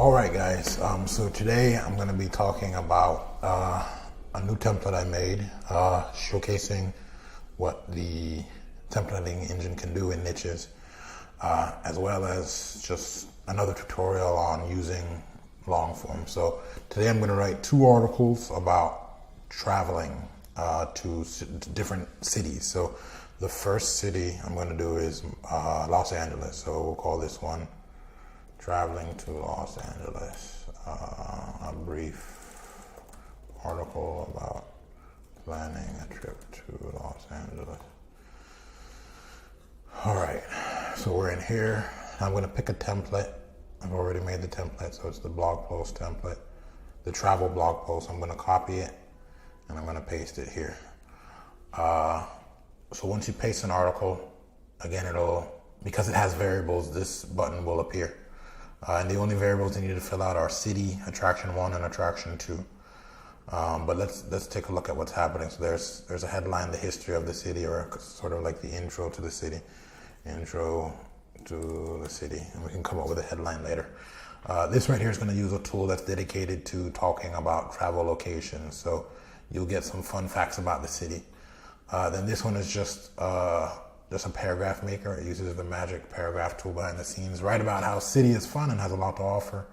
All right, guys. So today I'm going to be talking about a new template I made, showcasing what the templating engine can do in Nichesss, as well as just another tutorial on using long form. So today I'm going to write 2 articles about traveling to different cities. So the first city I'm going to do is Los Angeles. So we'll call this one Traveling to Los Angeles. A brief article about planning a trip to Los Angeles. All right, so we're in here. I'm going to pick a template. I've already made the template, so it's the blog post template, the travel blog post. I'm going to copy it and I'm going to paste it here. So once you paste an article, again, because it has variables, this button will appear. And the only variables you need to fill out are city, attraction 1, and attraction 2. But let's take a look at what's happening. So there's a headline, the history of the city, or sort of like the intro to the city. Intro to the city, and we can come up with a headline later. This right here is going to use a tool that's dedicated to talking about travel locations. So you'll get some fun facts about the city. Then this one is just a paragraph maker. It uses the magic paragraph tool behind the scenes, write about how city is fun and has a lot to offer.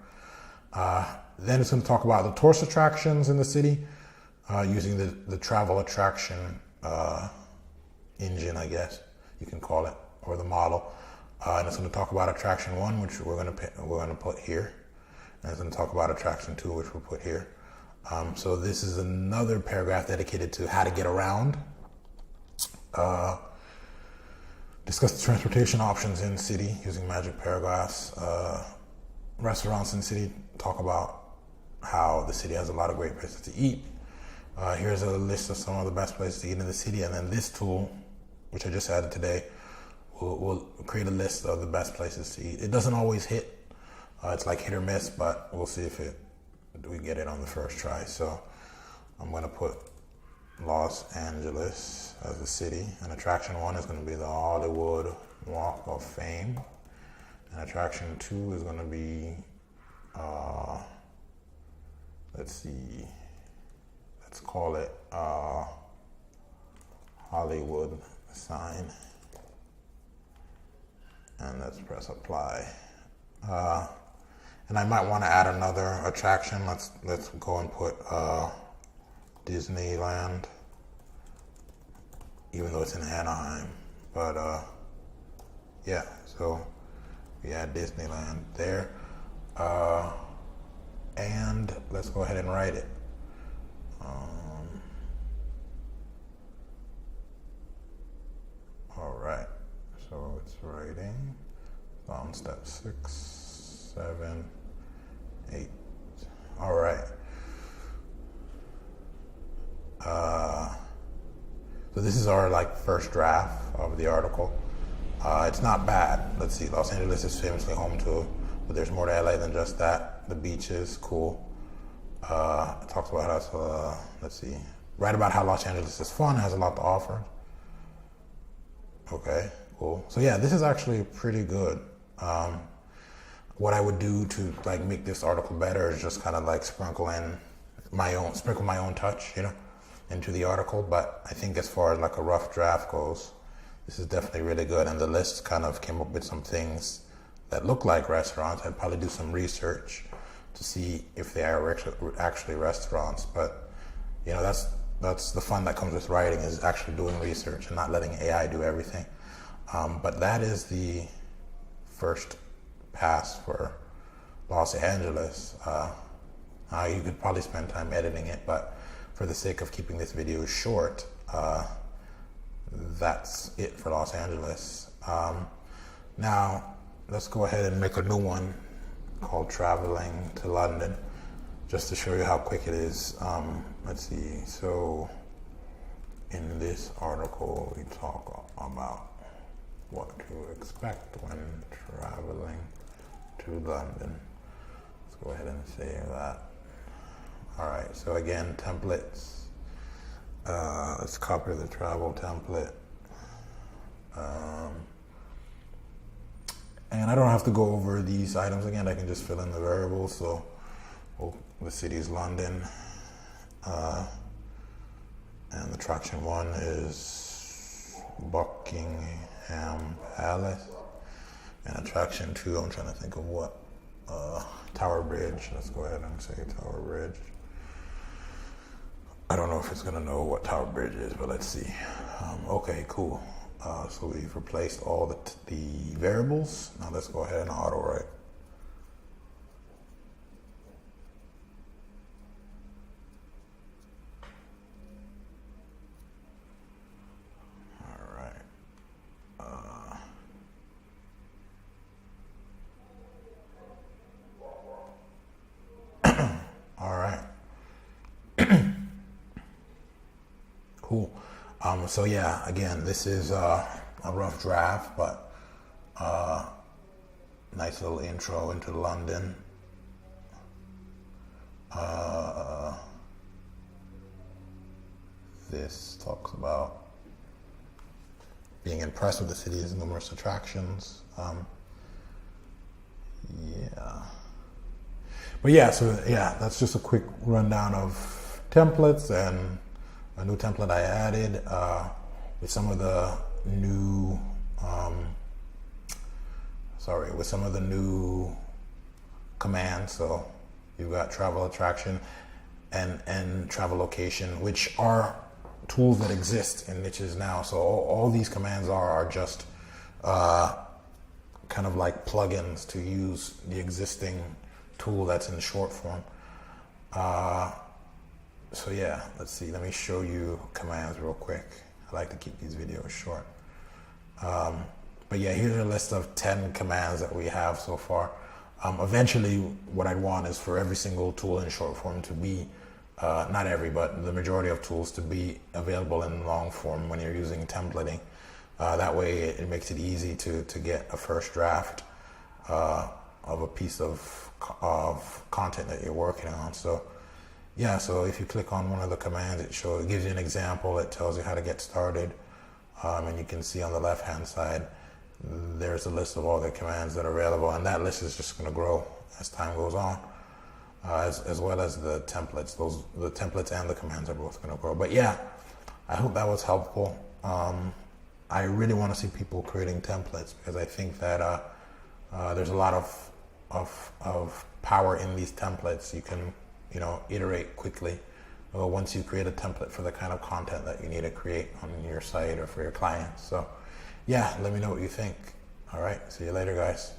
Then it's going to talk about the tourist attractions in the city, using the travel attraction engine, I guess you can call it, or the model. And it's going to talk about attraction 1, which we're going to put here, and it's going to talk about attraction 2, which we'll put here. So this is another paragraph dedicated to how to get around. Discuss the transportation options in city using magic paragraphs. Restaurants in city, talk about how the city has a lot of great places to eat. Here's a list of some of the best places to eat in the city, and then this tool, which I just added today, will create a list of the best places to eat. It doesn't always hit. It's like hit or miss, but we'll see if we get it on the first try. So I'm going to put Los Angeles as a city, and attraction 1 is going to be the Hollywood Walk of Fame, and attraction 2 is going to be let's call it Hollywood sign, and let's press apply. And I might want to add another attraction. Let's go and put Disneyland, even though it's in Anaheim. But yeah, so we add Disneyland there. And let's go ahead and write it. All right, so it's writing. On step 6, 7, 8. All right. So this is our first draft of the article. It's not bad. Let's see. Los Angeles is famously home to, but there's more to LA than just that. The beach is cool. It talks about how let's see. Write about how Los Angeles is fun, has a lot to offer. Okay, cool. So yeah, this is actually pretty good. What I would do to make this article better is just kind of sprinkle my own touch, into the article. But I think as far as a rough draft goes, this is definitely really good. And the list kind of came up with some things that look like restaurants. I'd probably do some research to see if they are actually restaurants. But that's the fun that comes with writing, is actually doing research and not letting AI do everything. But that is the first pass for Los Angeles. You could probably spend time editing it, but for the sake of keeping this video short, that's it for Los Angeles. Now, let's go ahead and make a new one called Traveling to London, just to show you how quick it is. Let's see. So in this article, we talk about what to expect when traveling to London. Let's go ahead and save that. All right, so again, templates. Let's copy the travel template. And I don't have to go over these items again. I can just fill in the variables. So the city is London. And attraction 1 is Buckingham Palace. And attraction 2, I'm trying to think of what. Tower Bridge. Let's go ahead and say Tower Bridge. I don't know if it's going to know what Tower Bridge is, but let's see. Okay, cool. So we've replaced all the variables. Now let's go ahead and auto write. Cool. So yeah, again, this is a rough draft, but nice little intro into London. This talks about being impressed with the city's numerous attractions. Yeah. But yeah, so yeah, that's just a quick rundown of templates and a new template I added with some of the new, commands. So you've got travel attraction and travel location, which are tools that exist in Nichesss now. So all these commands are just kind of like plugins to use the existing tool that's in short form. So yeah, let's see, let me show you commands real quick. I like to keep these videos short. But yeah, here's a list of 10 commands that we have so far. Eventually, what I'd want is for every single tool in short form to be, not every, but the majority of tools to be available in long form when you're using templating. That way it makes it easy to get a first draft of a piece of content that you're working on. So yeah, so if you click on one of the commands, it gives you an example. It tells you how to get started. And you can see on the left-hand side, there's a list of all the commands that are available. And that list is just going to grow as time goes on, as well as the templates. The templates and the commands are both going to grow. But yeah, I hope that was helpful. I really want to see people creating templates because I think that there's a lot of power in these templates. You can iterate quickly once you create a template for the kind of content that you need to create on your site or for your clients. So yeah, let me know what you think. All right, see you later, guys.